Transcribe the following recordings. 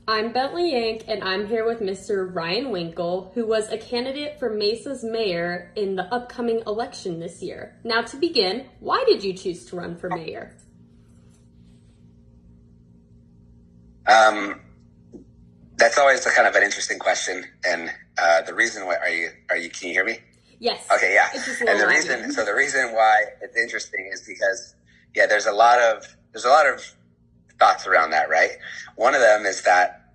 I'm Bentley Yank, and I'm here with Mr. Ryan Winkle, who was a candidate for Mesa's mayor in the upcoming election this year. Now, to begin, why did you choose to run for mayor? That's always a kind of an interesting question, and the reason why can you hear me? Yes. Okay, yeah. And the reason why it's interesting is because there's a lot of thoughts around that, right? One of them is that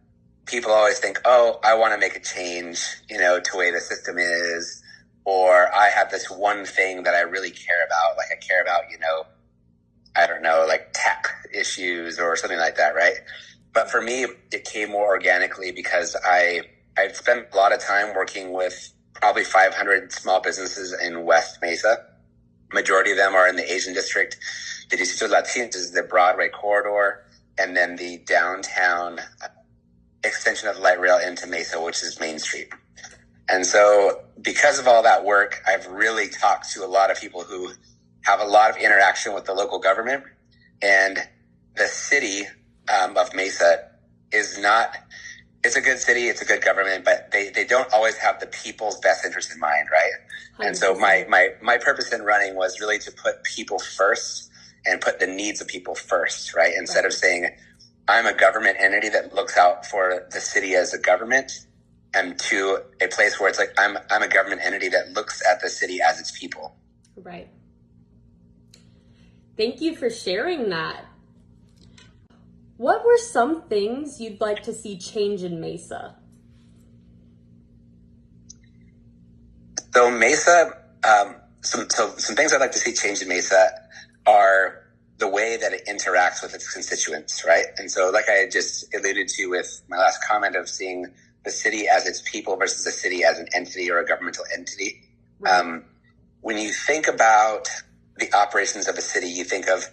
people always think, oh, I want to make a change, to the way the system is, or I have this one thing that I really care about, like I care about, I don't know, like tech issues or something like that, right? But for me, it came more organically because I've spent a lot of time working with probably 500 small businesses in West Mesa. Majority of them are in the Asian district. The Distrito Latinos is the Broadway corridor, and then the downtown extension of the light rail into Mesa, which is Main Street. And so because of all that work, I've really talked to a lot of people who have a lot of interaction with the local government, and the city of Mesa is not, it's a good city, it's a good government, but they don't always have the people's best interest in mind, right? 100%. And so my purpose in running was really to put people first and put the needs of people first, right? Instead of saying, I'm a government entity that looks out for the city as a government, and to a place where it's like, I'm a government entity that looks at the city as its people. Right. Thank you for sharing that. What were some things you'd like to see change in Mesa? So Mesa, some things I'd like to see change in Mesa are the way that it interacts with its constituents, right? And so like I just alluded to with my last comment of seeing the city as its people versus the city as an entity or a governmental entity. Right. When you think about the operations of a city, you think of,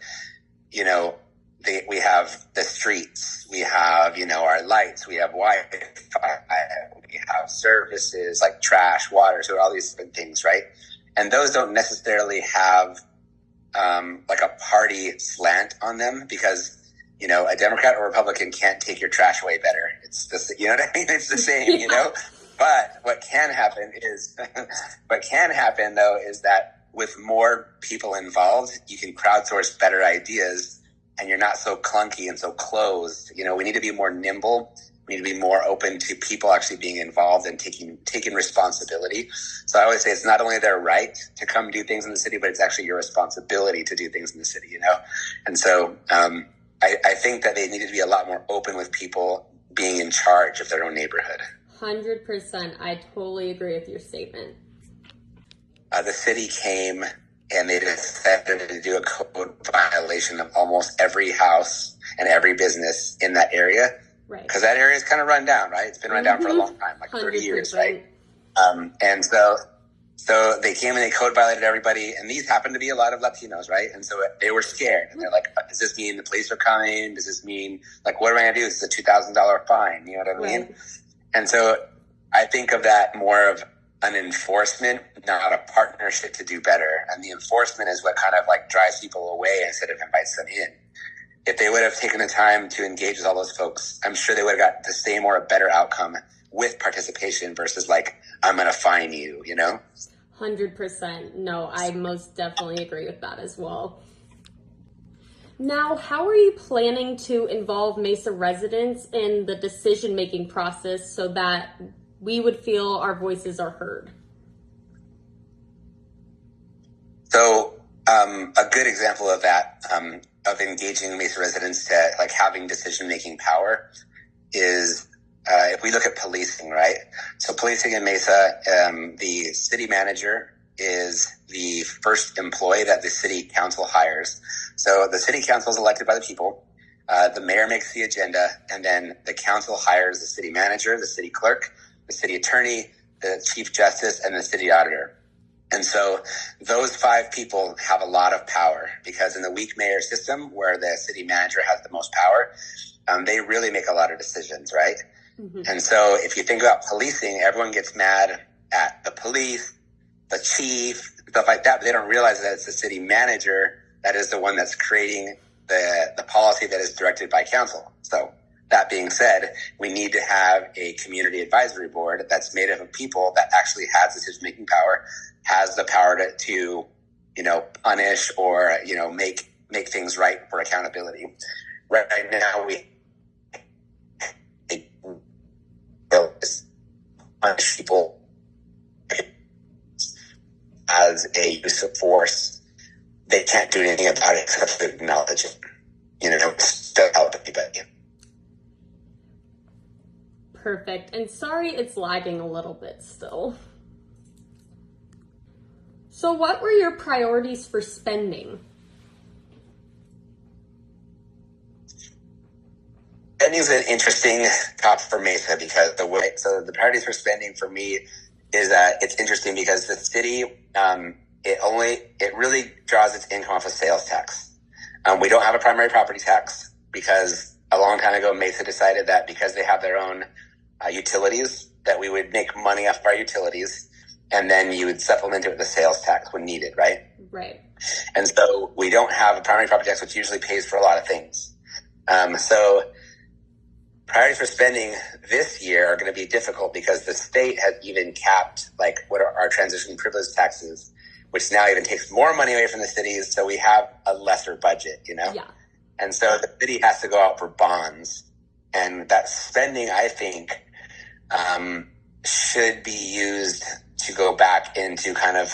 we have the streets, we have, our lights, we have Wi-Fi, we have services like trash, water, so all these different things, right? And those don't necessarily have like a party slant on them because, a Democrat or Republican can't take your trash away better. It's just, you know what I mean? It's the same, But what can happen though is that with more people involved, you can crowdsource better ideas and you're not so clunky and so closed. We need to be more nimble. We need to be more open to people actually being involved and taking responsibility. So I always say it's not only their right to come do things in the city, but it's actually your responsibility to do things in the city, And so I think that they need to be a lot more open with people being in charge of their own neighborhood. 100%. I totally agree with your statement. The city came and they decided to do a code violation of almost every house and every business in that area. Right. Because that area is kind of run down, right? It's been run down for a long time, like 30 years, right? And so they came and they code violated everybody. And these happen to be a lot of Latinos, right? And so they were scared. And they're like, does this mean the police are coming? Does this mean, like, what am I going to do? This is a $2,000 fine. You know what I mean? And so I think of that more of an enforcement, not a partnership to do better. And the enforcement is what kind of like drives people away instead of invites them in. If they would have taken the time to engage with all those folks, I'm sure they would have got the same or a better outcome with participation versus like, I'm going to fine you, 100%. No, I most definitely agree with that as well. Now, how are you planning to involve Mesa residents in the decision-making process so that we would feel our voices are heard? So a good example of that, of engaging Mesa residents to like having decision-making power is if we look at policing, right? So policing in Mesa, the city manager is the first employee that the city council hires. So the city council is elected by the people. The mayor makes the agenda, and then the council hires the city manager, the city clerk, the city attorney, the chief justice, and the city auditor. And so those 5 people have a lot of power because in the weak mayor system where the city manager has the most power, they really make a lot of decisions, right? Mm-hmm. And so if you think about policing, everyone gets mad at the police, the chief, stuff like that, but they don't realize that it's the city manager that is the one that's creating the policy that is directed by council. So that being said, we need to have a community advisory board that's made up of people that actually has decision-making power, has the power to punish or, make things right for accountability. Right now, we punish people as a use of force. They can't do anything about it except to acknowledge it. Still help anybody. Perfect. And sorry it's lagging a little bit still. So what were your priorities for spending? Spending is an interesting topic for Mesa because the priorities for spending for me is that it's interesting because the city, it really draws its income off of sales tax. We don't have a primary property tax because a long time ago, Mesa decided that because they have their own utilities, that we would make money off of our utilities, and then you would supplement it with the sales tax when needed, right? Right. And so we don't have a primary property tax, which usually pays for a lot of things. So priorities for spending this year are going to be difficult because the state has even capped what are our transition privilege taxes, which now even takes more money away from the cities. So we have a lesser budget, Yeah. And so the city has to go out for bonds, and that spending, I think, should be used to go back into kind of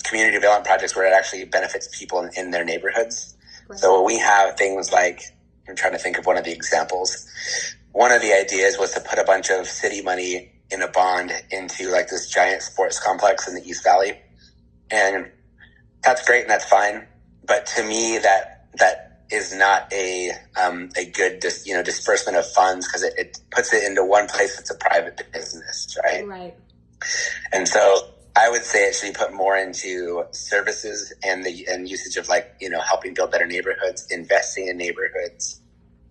community development projects where it actually benefits people in their neighborhoods. Right. So we have things like, I'm trying to think of one of the examples. One of the ideas was to put a bunch of city money in a bond into this giant sports complex in the East Valley. And that's great and that's fine. But to me, that is not a good disbursement of funds because it puts it into one place that's a private business, right? Right. And so I would say it should be put more into services and usage of helping build better neighborhoods, investing in neighborhoods.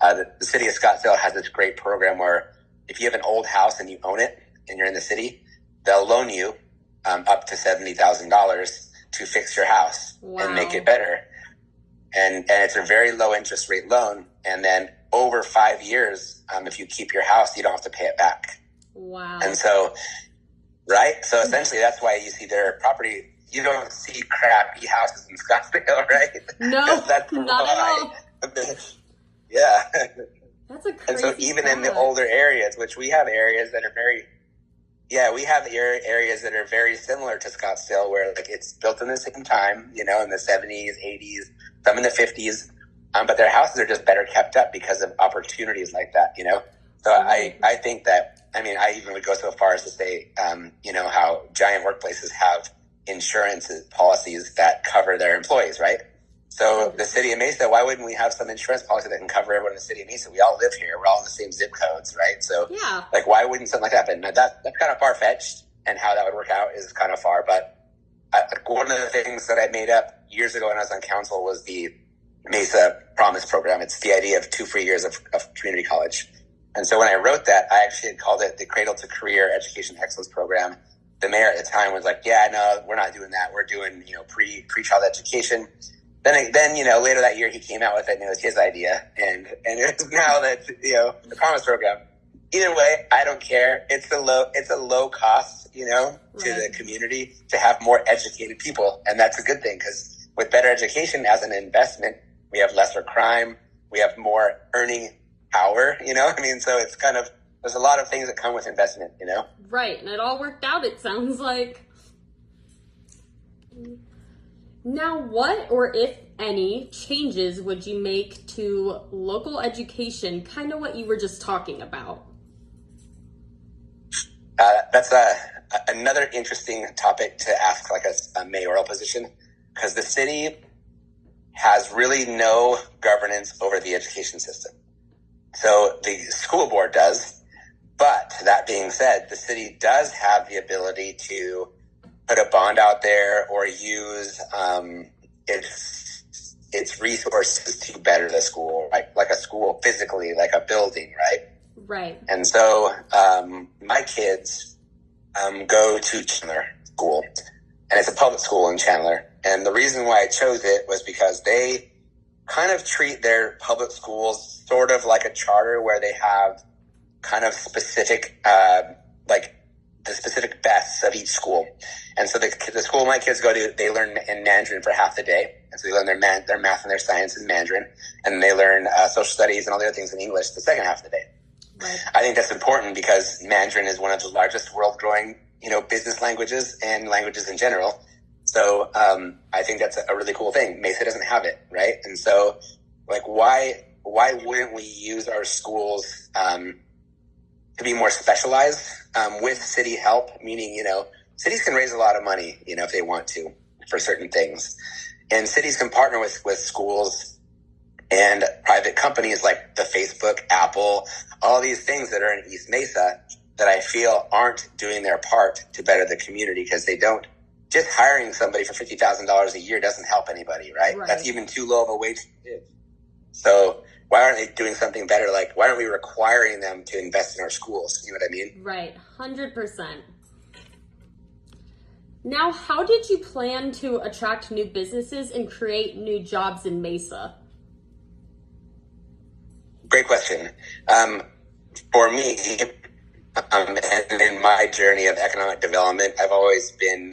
The city of Scottsdale has this great program where if you have an old house and you own it and you're in the city, they'll loan you up to $70,000 to fix your house. Wow. And make it better. And it's a very low interest rate loan. And then over 5 years, if you keep your house, you don't have to pay it back. Wow. And so, right? So essentially that's why you see their property. You don't see crappy houses in Scottsdale, right? No, that's not at all. Yeah. That's a crazy And so even thought. in the older areas, which we have areas that are areas that are very similar to Scottsdale where it's built in the same time, in the 70s, 80s, some in the 50s, but their houses are just better kept up because of opportunities like that, So I think that, I even would go so far as to say, how giant workplaces have insurance policies that cover their employees, right? So the city of Mesa, why wouldn't we have some insurance policy that can cover everyone in the city of Mesa? We all live here. We're all in the same zip codes, right? So yeah. Why wouldn't something like that happen? Now that's kind of far-fetched, and how that would work out is kind of far. But one of the things that I made up years ago when I was on council was the Mesa Promise Program. It's the idea of 2 free years of community college. And so when I wrote that, I actually had called it the Cradle to Career Education Excellence Program. The mayor at the time was like, yeah, no, we're not doing that. We're doing, pre-child education. Then later that year he came out with it and it was his idea. And it's now that, the Promise Program. Either way, I don't care. It's a low cost, to the community to have more educated people. And that's a good thing because with better education as an investment, we have lesser crime. We have more earning power, so it's kind of, there's a lot of things that come with investment, Right. And it all worked out, it sounds like. Now, what or if any changes would you make to local education, kind of what you were just talking about? That's another interesting topic to ask a mayoral position, because the city has really no governance over the education system. So the school board does, but that being said, the city does have the ability to put a bond out there or use its resources to better the school, like a school physically, like a building, right? Right. And so my kids go to Chandler School, and it's a public school in Chandler. And the reason why I chose it was because they kind of treat their public schools sort of like a charter where they have kind of specific, like the specific bests of each school. And so the school my kids go to, they learn in Mandarin for half the day. And so they learn their math and their science in Mandarin. And they learn social studies and all the other things in English the second half of the day. Right. I think that's important because Mandarin is one of the largest world growing, business languages and languages in general. So I think that's a really cool thing. Mesa doesn't have it, right? And so, like, why wouldn't we use our schools to be more specialized with city help? Meaning, cities can raise a lot of money, if they want to for certain things, and cities can partner with schools and private companies like the Facebook, Apple, all these things that are in East Mesa that I feel aren't doing their part to better the community because they don't. Just hiring somebody for $50,000 a year doesn't help anybody, right? That's even too low of a wage. So why aren't they doing something better? Like, why aren't we requiring them to invest in our schools? You know what I mean? Right, 100%. Now, how did you plan to attract new businesses and create new jobs in Mesa? Great question. For me, and in my journey of economic development, I've always been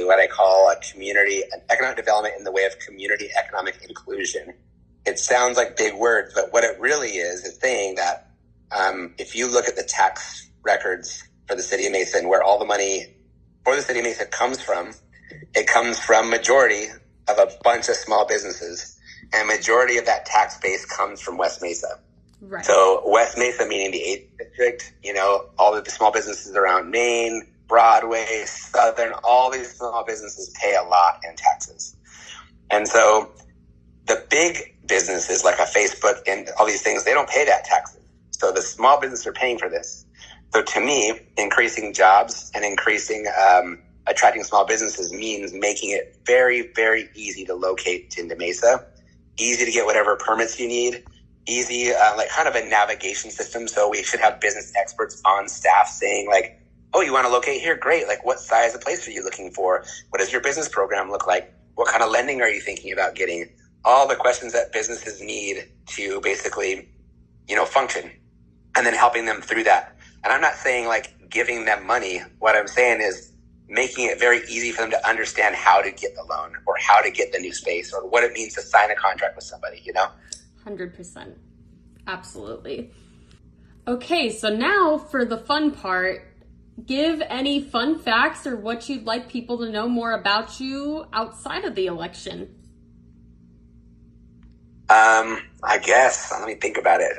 what I call economic development in the way of community economic inclusion. It sounds like big words, but what it really is saying that if you look at the tax records for the city of Mesa and where all the money for the city of Mesa comes from, it comes from majority of a bunch of small businesses, and majority of that tax base comes from West Mesa. Right. So West Mesa, meaning the 8th district, all of the small businesses around Main, Broadway, Southern, all these small businesses pay a lot in taxes. And so the big businesses like a Facebook and all these things, they don't pay that taxes. So the small businesses are paying for this. So to me, increasing jobs and increasing, attracting small businesses means making it very, very easy to locate into Mesa, easy to get whatever permits you need, easy, like kind of a navigation system. So we should have business experts on staff saying like, oh, you want to locate here? Great. Like, what size of place are you looking for? What does your business program look like? What kind of lending are you thinking about getting? All the questions that businesses need to basically, function, and then helping them through that. And I'm not saying like giving them money. What I'm saying is making it very easy for them to understand how to get the loan or how to get the new space or what it means to sign a contract with somebody, 100%. Absolutely. Okay, so now for the fun part, give any fun facts or what you'd like people to know more about you outside of the election. I guess. Let me think about it.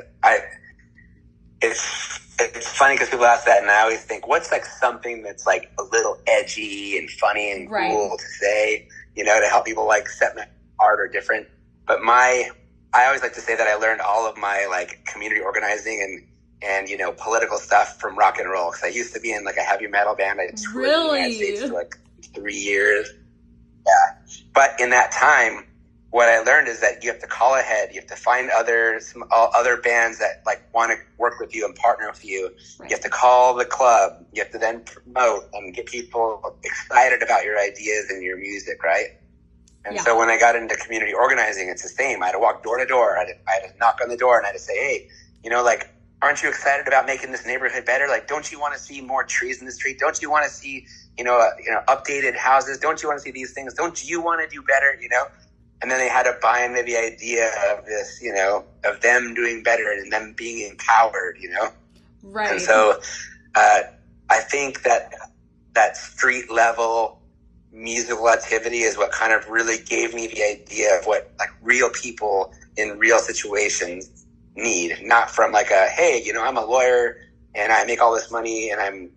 It's funny because people ask that and I always think, what's like something that's like a little edgy and funny and cool to say, to help people like set my heart or different. But I always like to say that I learned all of my like community organizing and political stuff from rock and roll. Cause I used to be in like a heavy metal band. I toured in the United States for like 3 years. Yeah. But in that time, what I learned is that you have to call ahead. You have to find other bands that like want to work with you and partner with you. Right. You have to call the club. You have to then promote and get people excited about your ideas and your music, right? And so when I got into community organizing, it's the same. I had to walk door to door. I had to knock on the door and I had to say, hey, aren't you excited about making this neighborhood better? Like, don't you want to see more trees in the street? Don't you want to see, updated houses? Don't you want to see these things? Don't you want to do better? And then they had to buy into the idea of this, of them doing better and them being empowered, Right. And so I think that street level musical activity is what kind of really gave me the idea of what like real people in real situations need, not from like hey, I'm a lawyer and I make all this money and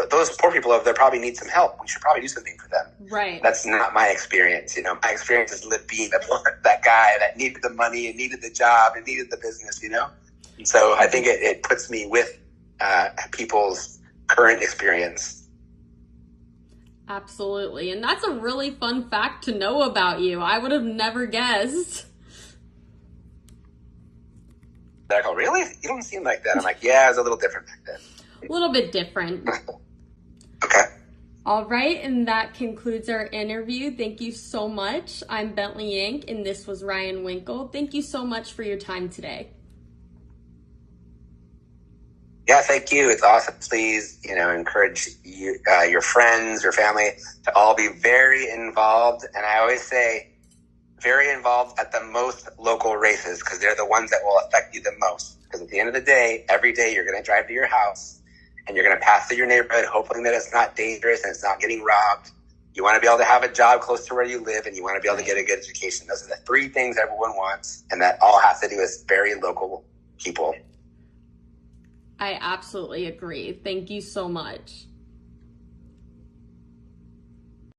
those poor people over there probably need some help. We should probably do something for them. Right. That's not my experience. My experience is being that guy that needed the money and needed the job and needed the business, And so I think it puts me with people's current experience. Absolutely. And that's a really fun fact to know about you. I would have never guessed. They're like, oh, really? You don't seem like that. I'm like, yeah, it was a little different back then. A little bit different. Okay. All right, and that concludes our interview. Thank you so much. I'm Bentley Yank, and this was Ryan Winkle. Thank you so much for your time today. Yeah, thank you. It's awesome. Please, encourage you, your friends, your family to all be very involved. And I always say very involved at the most local races, because they're the ones that will affect you the most. Because at the end of the day, every day you're going to drive to your house and you're going to pass through your neighborhood, hoping that it's not dangerous and it's not getting robbed. You want to be able to have a job close to where you live, and you want to be able to get a good education. Those are the three things everyone wants, and that all has to do with very local people. I absolutely agree. Thank you so much.